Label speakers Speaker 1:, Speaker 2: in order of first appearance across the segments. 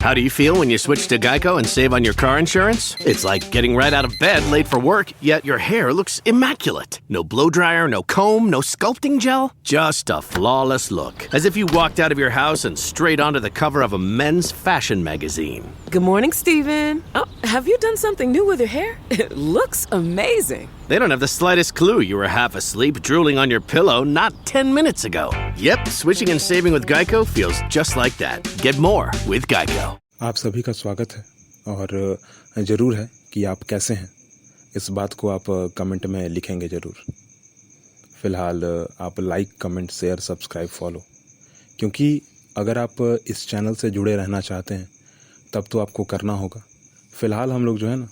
Speaker 1: How do you feel when you switch to Geico and save on your car insurance? It's like getting right out of bed late for work, yet your hair looks immaculate. No blow dryer, no comb, no sculpting gel. Just a flawless look. As if you walked out of your house and straight onto the cover of a men's fashion magazine.
Speaker 2: Good morning, Steven. Oh, have you done something new with your hair? It looks amazing.
Speaker 1: They don't have the slightest clue you were half asleep drooling on your pillow not 10 minutes ago. Yep, switching and saving with Geico feels just like that. Get more with Geico.
Speaker 3: आप सभी का स्वागत है और ज़रूर है कि आप कैसे हैं। इस बात को आप कमेंट में लिखेंगे ज़रूर। फ़िलहाल आप like, comment, share, subscribe, follow, क्योंकि अगर आप इस चैनल से जुड़े रहना चाहते हैं तब तो आपको करना होगा। फ़िलहाल हम लोग जो है ना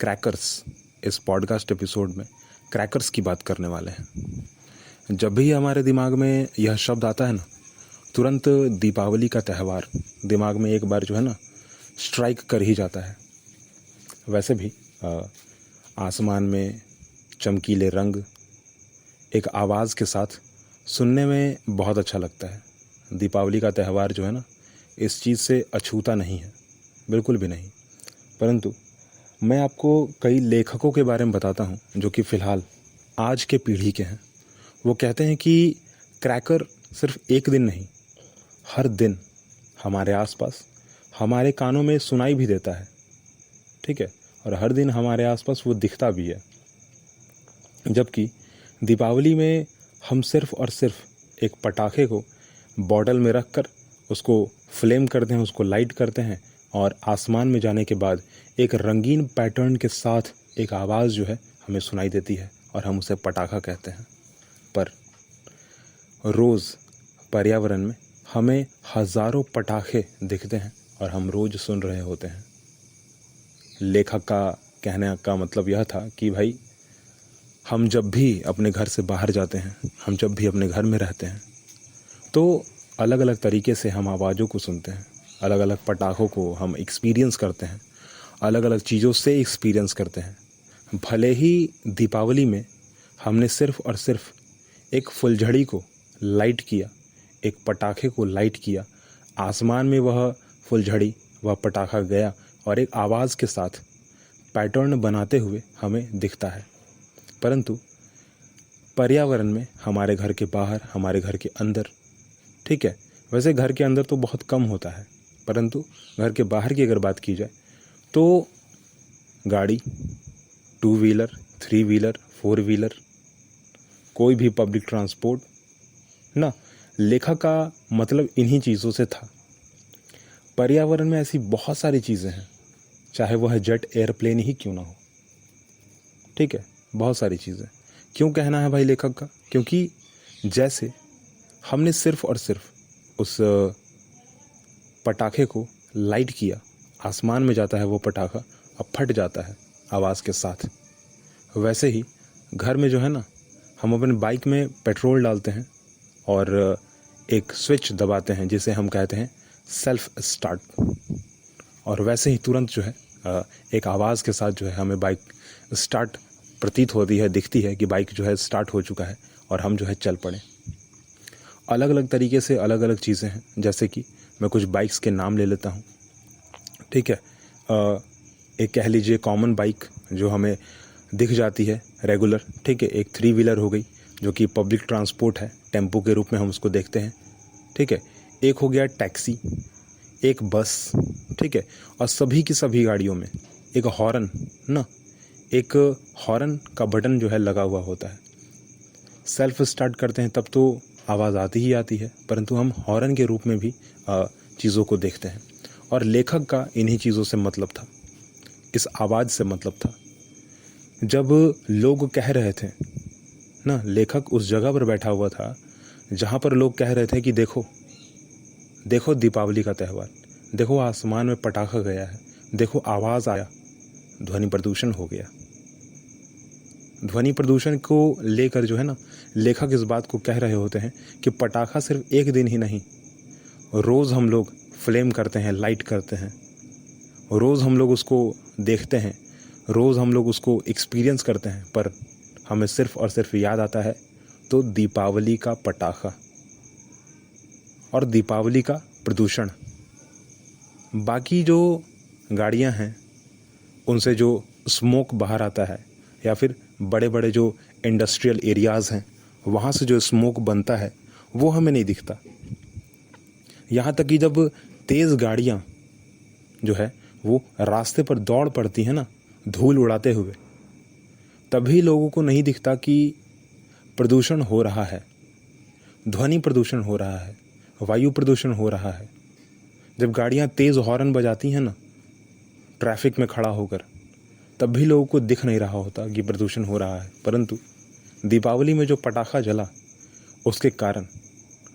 Speaker 3: क्रैकर्स, इस पॉडकास्ट एपिसोड में क्रैकर्स की बात करने वाले हैं। जब भी हमारे दिमाग में यह शब्द आता है ना, तुरंत दीपावली का त्यौहार दिमाग में एक बार जो है ना स्ट्राइक कर ही जाता है। वैसे भी आसमान में चमकीले रंग एक आवाज़ के साथ सुनने में बहुत अच्छा लगता है। दीपावली का त्यौहार जो है ना इस चीज़ से अछूता नहीं है, बिल्कुल भी नहीं। परंतु मैं आपको कई लेखकों के बारे में बताता हूँ जो कि फ़िलहाल आज के पीढ़ी के हैं। वो कहते हैं कि क्रैकर सिर्फ एक दिन नहीं, हर दिन हमारे आसपास, हमारे कानों में सुनाई भी देता है, ठीक है, और हर दिन हमारे आसपास वो दिखता भी है। जबकि दीपावली में हम सिर्फ और सिर्फ एक पटाखे को बॉटल में रख कर उसको फ्लेम करते हैं, उसको लाइट करते हैं और आसमान में जाने के बाद एक रंगीन पैटर्न के साथ एक आवाज़ जो है हमें सुनाई देती है और हम उसे पटाखा कहते हैं। पर रोज़ पर्यावरण में हमें हज़ारों पटाखे दिखते हैं और हम रोज़ सुन रहे होते हैं। लेखक का कहने का मतलब यह था कि भाई हम जब भी अपने घर से बाहर जाते हैं, हम जब भी अपने घर में रहते हैं तो अलग अलग तरीके से हम आवाज़ों को सुनते हैं, अलग अलग पटाखों को हम एक्सपीरियंस करते हैं, अलग अलग चीज़ों से एक्सपीरियंस करते हैं। भले ही दीपावली में हमने सिर्फ़ और सिर्फ एक फुलझड़ी को लाइट किया, एक पटाखे को लाइट किया, आसमान में वह फुलझड़ी, वह पटाखा गया और एक आवाज़ के साथ पैटर्न बनाते हुए हमें दिखता है। परंतु पर्यावरण में हमारे घर के बाहर, हमारे घर के अंदर, ठीक है, वैसे घर के अंदर तो बहुत कम होता है, परंतु घर के बाहर की अगर बात की जाए तो गाड़ी, 2 व्हीलर, 3 व्हीलर, 4 व्हीलर, कोई भी पब्लिक ट्रांसपोर्ट ना, लेखक का मतलब इन्हीं चीज़ों से था। पर्यावरण में ऐसी बहुत सारी चीज़ें हैं, चाहे वह जेट एयरप्लेन ही क्यों ना हो, ठीक है, बहुत सारी चीज़ें। क्यों कहना है भाई लेखक का? क्योंकि जैसे हमने सिर्फ और सिर्फ उस पटाखे को लाइट किया, आसमान में जाता है वो पटाखा, अब फट जाता है आवाज़ के साथ। वैसे ही घर में जो है ना हम अपने बाइक में पेट्रोल डालते हैं और एक स्विच दबाते हैं जिसे हम कहते हैं सेल्फ स्टार्ट, और वैसे ही तुरंत जो है एक आवाज़ के साथ जो है हमें बाइक स्टार्ट प्रतीत होती है, दिखती है कि बाइक जो है स्टार्ट हो चुका है और हम जो है चल पड़े। अलग अलग तरीके से अलग अलग चीज़ें हैं, जैसे कि मैं कुछ बाइक्स के नाम ले लेता हूँ, ठीक है। एक कह लीजिए कॉमन बाइक जो हमें दिख जाती है रेगुलर, ठीक है, एक 3 व्हीलर हो गई जो कि पब्लिक ट्रांसपोर्ट है, टेम्पो के रूप में हम उसको देखते हैं, ठीक है। एक हो गया टैक्सी, एक बस, ठीक है, और सभी की सभी गाड़ियों में एक हॉर्न ना, एक हॉर्न का बटन जो है लगा हुआ होता है। सेल्फ स्टार्ट करते हैं तब तो आवाज़ आती ही आती है, परंतु हम हॉर्न के रूप में भी चीज़ों को देखते हैं। और लेखक का इन्हीं चीज़ों से मतलब था, इस आवाज़ से मतलब था। जब लोग कह रहे थे ना, लेखक उस जगह पर बैठा हुआ था जहाँ पर लोग कह रहे थे कि देखो देखो दीपावली का त्यौहार, देखो आसमान में पटाखा गया है, देखो आवाज़ आया, ध्वनि प्रदूषण हो गया। ध्वनि प्रदूषण को लेकर जो है ना लेखक इस बात को कह रहे होते हैं कि पटाखा सिर्फ एक दिन ही नहीं, रोज़ हम लोग फ्लेम करते हैं, लाइट करते हैं, रोज़ हम लोग उसको देखते हैं, रोज़ हम लोग उसको एक्सपीरियंस करते हैं, पर हमें सिर्फ और सिर्फ याद आता है तो दीपावली का पटाखा और दीपावली का प्रदूषण। बाकी जो गाड़ियां हैं उनसे जो स्मोक बाहर आता है, या फिर बड़े बड़े जो इंडस्ट्रियल एरियाज़ हैं वहाँ से जो स्मोक बनता है वो हमें नहीं दिखता। यहाँ तक कि जब तेज़ गाड़ियाँ जो है वो रास्ते पर दौड़ पड़ती हैं ना धूल उड़ाते हुए, तभी लोगों को नहीं दिखता कि प्रदूषण हो रहा है, ध्वनि प्रदूषण हो रहा है, वायु प्रदूषण हो रहा है। जब गाड़ियाँ तेज़ हॉर्न बजाती हैं ना ट्रैफिक में खड़ा होकर, तब भी लोगों को दिख नहीं रहा होता कि प्रदूषण हो रहा है। परंतु दीपावली में जो पटाखा जला उसके कारण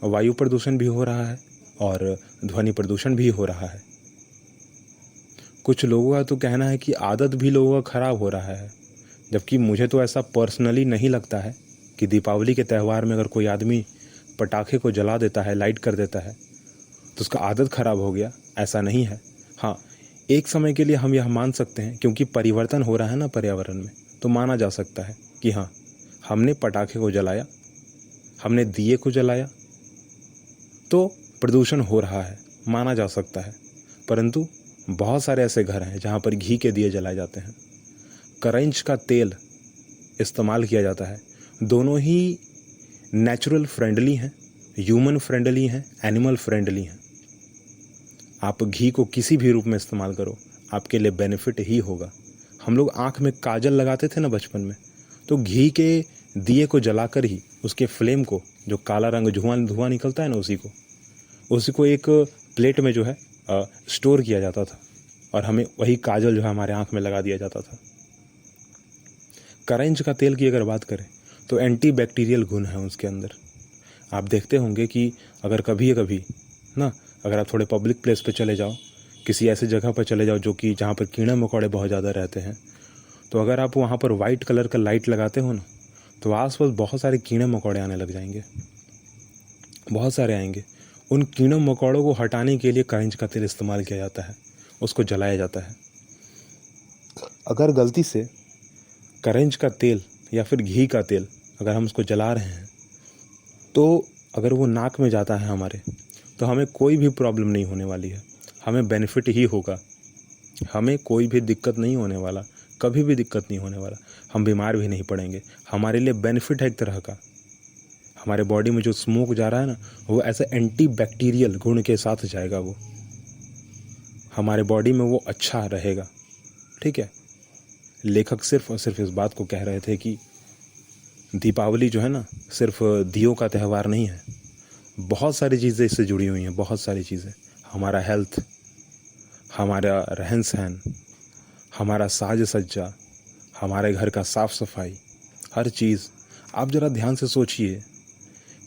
Speaker 3: वायु प्रदूषण भी हो रहा है और ध्वनि प्रदूषण भी हो रहा है। कुछ लोगों का तो कहना है कि आदत भी लोगों का खराब हो रहा है, जबकि मुझे तो ऐसा पर्सनली नहीं लगता है कि दीपावली के त्यौहार में अगर कोई आदमी पटाखे को जला देता है, लाइट कर देता है, तो उसका आदत खराब हो गया। ऐसा नहीं है। हाँ, एक समय के लिए हम यह मान सकते हैं, क्योंकि परिवर्तन हो रहा है ना पर्यावरण में, तो माना जा सकता है कि हाँ, हमने पटाखे को जलाया, हमने दिए को जलाया, तो प्रदूषण हो रहा है, माना जा सकता है। परंतु बहुत सारे ऐसे घर हैं जहाँ पर घी के दिए जलाए जाते हैं, करंज का तेल इस्तेमाल किया जाता है। दोनों ही नेचुरल फ्रेंडली हैं, ह्यूमन फ्रेंडली हैं, एनिमल फ्रेंडली हैं। आप घी को किसी भी रूप में इस्तेमाल करो, आपके लिए बेनिफिट ही होगा। हम लोग आँख में काजल लगाते थे ना बचपन में, तो घी के दिए को जलाकर ही उसके फ्लेम को, जो काला रंग धुआं निकलता है ना, उसी को एक प्लेट में जो है स्टोर किया जाता था और हमें वही काजल जो है हमारे आँख में लगा दिया जाता था। करंज का तेल की अगर बात करें तो एंटी बैक्टीरियल गुण है उसके अंदर। आप देखते होंगे कि अगर कभी ना, अगर आप थोड़े पब्लिक प्लेस पे चले जाओ, किसी ऐसी जगह पर चले जाओ जो कि जहाँ पर कीड़े मकोड़े बहुत ज़्यादा रहते हैं, तो अगर आप वहाँ पर वाइट कलर का लाइट लगाते हो ना, तो आसपास बहुत सारे कीड़े मकोड़े आने लग जाएंगे, बहुत सारे आएंगे। उन कीड़े मकोड़ों को हटाने के लिए करंज का तेल इस्तेमाल किया जाता है, उसको जलाया जाता है। अगर गलती से करंज का तेल या फिर घी का तेल अगर हम उसको जला रहे हैं, तो अगर वो नाक में जाता है हमारे, तो हमें कोई भी प्रॉब्लम नहीं होने वाली है, हमें बेनिफिट ही होगा, हमें कोई भी दिक्कत नहीं होने वाला, कभी भी दिक्कत नहीं होने वाला, हम बीमार भी नहीं पड़ेंगे। हमारे लिए बेनिफिट है एक तरह का। हमारे बॉडी में जो स्मोक जा रहा है ना, वो ऐसे एंटी बैक्टीरियल गुण के साथ जाएगा, वो हमारे बॉडी में वो अच्छा रहेगा। ठीक है, लेखक सिर्फ और सिर्फ इस बात को कह रहे थे कि दीपावली जो है ना सिर्फ दियों का त्यौहार नहीं है, बहुत सारी चीज़ें इससे जुड़ी हुई हैं, बहुत सारी चीज़ें। हमारा हेल्थ, हमारा रहन सहन, हमारा साज सज्जा, हमारे घर का साफ सफाई, हर चीज़। आप ज़रा ध्यान से सोचिए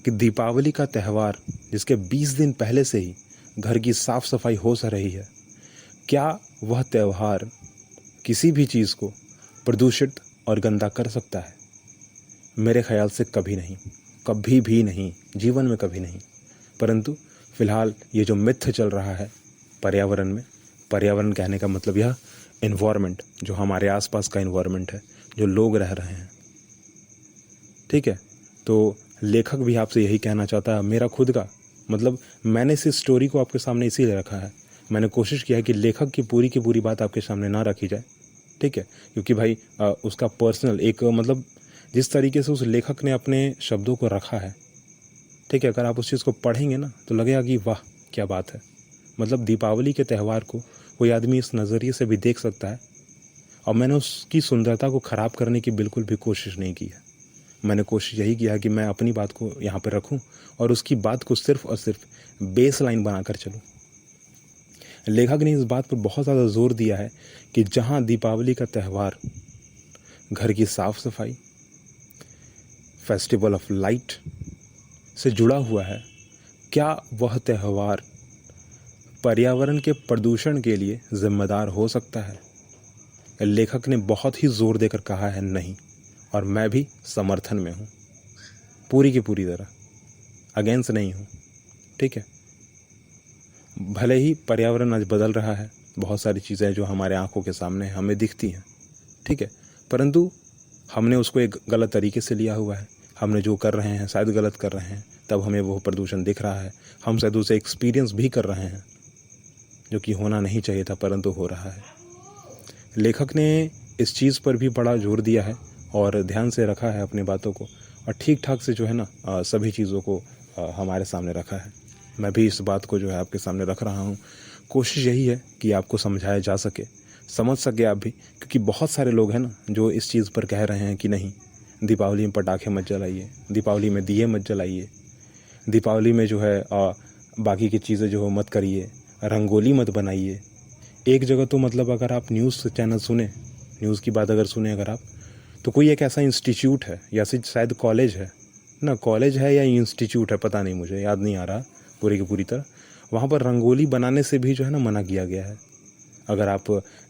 Speaker 3: कि दीपावली का त्यौहार जिसके 20 दिन पहले से ही घर की साफ सफाई हो सा रही है, क्या वह त्यौहार किसी भी चीज़ को प्रदूषित और गंदा कर सकता है? मेरे ख्याल से कभी नहीं, कभी भी नहीं, जीवन में कभी नहीं। परंतु फ़िलहाल ये जो मिथ चल रहा है पर्यावरण में, पर्यावरण कहने का मतलब यह एनवायरनमेंट, जो हमारे आसपास का एनवायरनमेंट है, जो लोग रह रहे हैं। ठीक है, तो लेखक भी आपसे यही कहना चाहता है, मेरा खुद का मतलब मैंने इस स्टोरी को आपके सामने इसीलिए रखा है, मैंने कोशिश किया है कि लेखक की पूरी बात आपके सामने ना रखी जाए। ठीक है, क्योंकि भाई उसका पर्सनल एक मतलब जिस तरीके से उस लेखक ने अपने शब्दों को रखा है, ठीक है, अगर आप उस चीज़ को पढ़ेंगे ना तो लगेगा कि वाह क्या बात है। मतलब दीपावली के त्यौहार को कोई आदमी इस नज़रिए से भी देख सकता है, और मैंने उसकी सुंदरता को ख़राब करने की बिल्कुल भी कोशिश नहीं की है। मैंने कोशिश यही किया कि मैं अपनी बात को यहाँ पर रखूँ और उसकी बात को सिर्फ और सिर्फ बेस लाइन बनाकर चलूँ। लेखक ने इस बात पर बहुत ज़्यादा जोर दिया है कि जहाँ दीपावली का त्यौहार घर की साफ सफाई, फेस्टिवल ऑफ लाइट से जुड़ा हुआ है, क्या वह त्यौहार पर्यावरण के प्रदूषण के लिए जिम्मेदार हो सकता है? लेखक ने बहुत ही जोर देकर कहा है नहीं, और मैं भी समर्थन में हूँ, पूरी की पूरी तरह अगेंस्ट नहीं हूँ। ठीक है, भले ही पर्यावरण आज बदल रहा है, बहुत सारी चीज़ें जो हमारे आंखों के सामने हमें दिखती हैं, ठीक है, परंतु हमने उसको एक गलत तरीके से लिया हुआ है। हमने जो कर रहे हैं शायद गलत कर रहे हैं, तब हमें वो प्रदूषण दिख रहा है, हम शायद उसे एक्सपीरियंस भी कर रहे हैं। जो कि होना नहीं चाहिए था परंतु हो रहा है। लेखक ने इस चीज़ पर भी बड़ा जोर दिया है और ध्यान से रखा है अपनी बातों को, और ठीक ठाक से जो है ना सभी चीज़ों को हमारे सामने रखा है। मैं भी इस बात को जो है आपके सामने रख रहा हूँ। कोशिश यही है कि आपको समझाया जा सके, समझ सके आप भी, क्योंकि बहुत सारे लोग हैं ना जो इस चीज़ पर कह रहे हैं कि नहीं, दीपावली में पटाखे मत जलाइए, दीपावली में दिए मत जलाइए, दीपावली में जो है बाकी की चीज़ें जो मत करिए, रंगोली मत बनाइए। एक जगह तो मतलब अगर आप न्यूज़ चैनल सुने, न्यूज़ की बात अगर सुने अगर आप, तो कोई एक ऐसा इंस्टीट्यूट है या शायद कॉलेज है ना, कॉलेज है या इंस्टीट्यूट है, पता नहीं, मुझे याद नहीं आ रहा पूरी की पूरी तरह, वहाँ पर रंगोली बनाने से भी जो है ना मना किया गया है। अगर आप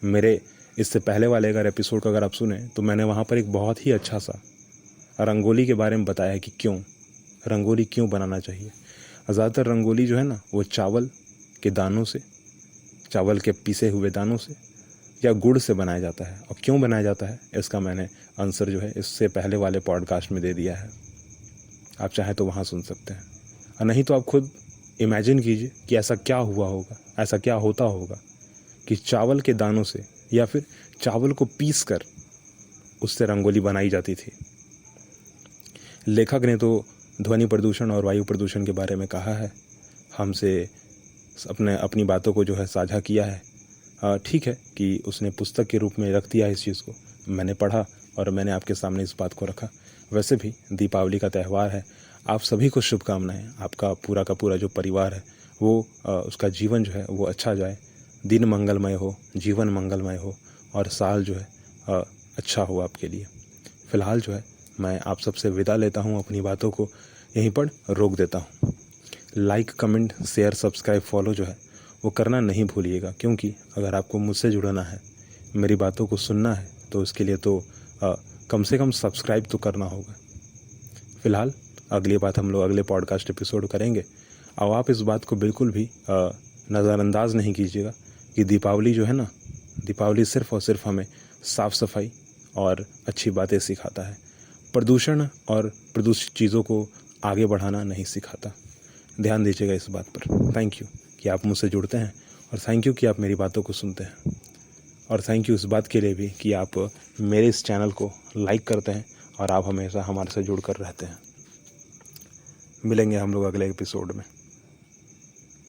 Speaker 3: मेरे इससे पहले वाले अगर एपिसोड का अगर आप सुने तो मैंने वहाँ पर एक बहुत ही अच्छा सा रंगोली के बारे में बताया कि क्यों रंगोली क्यों बनाना चाहिए। ज़्यादातर रंगोली जो है ना वो चावल के दानों से, चावल के पीसे हुए दानों से या गुड़ से बनाया जाता है। और क्यों बनाया जाता है इसका मैंने आंसर जो है इससे पहले वाले पॉडकास्ट में दे दिया है, आप चाहें तो वहाँ सुन सकते हैं। और नहीं तो आप खुद इमेजिन कीजिए कि ऐसा क्या हुआ होगा, ऐसा क्या होता होगा कि चावल के दानों से या फिर चावल को पीस कर उससे रंगोली बनाई जाती थी। लेखक ने तो ध्वनि प्रदूषण और वायु प्रदूषण के बारे में कहा है, हमसे अपनी बातों को जो है साझा किया है। ठीक है कि उसने पुस्तक के रूप में रख दिया इस चीज़ को, मैंने पढ़ा और मैंने आपके सामने इस बात को रखा। वैसे भी दीपावली का त्यौहार है, आप सभी को शुभकामनाएं। आपका पूरा का पूरा जो परिवार है वो उसका जीवन जो है वो अच्छा जाए, दिन मंगलमय हो, जीवन मंगलमय हो और साल जो है अच्छा हो आपके लिए। फ़िलहाल जो है मैं आप सबसे विदा लेता हूँ, अपनी बातों को यहीं पर रोक देता हूँ। Like, comment, share, subscribe, follow जो है वो करना नहीं भूलिएगा, क्योंकि अगर आपको मुझसे जुड़ना है, मेरी बातों को सुनना है, तो इसके लिए तो कम से कम सब्सक्राइब तो करना होगा। फ़िलहाल अगली बात हम लोग अगले पॉडकास्ट एपिसोड करेंगे। और आप इस बात को बिल्कुल भी नज़रअंदाज नहीं कीजिएगा कि दीपावली जो है ना, दीपावली सिर्फ़ और सिर्फ हमें साफ़ सफाई और अच्छी बातें सिखाता है, प्रदूषण और प्रदूषित चीज़ों को आगे बढ़ाना नहीं सिखाता। ध्यान दीजिएगा इस बात पर। थैंक यू कि आप मुझसे जुड़ते हैं, और थैंक यू कि आप मेरी बातों को सुनते हैं, और थैंक यू इस बात के लिए भी कि आप मेरे इस चैनल को लाइक करते हैं और आप हमेशा हमारे से जुड़ कर रहते हैं। मिलेंगे हम लोग अगले एपिसोड में।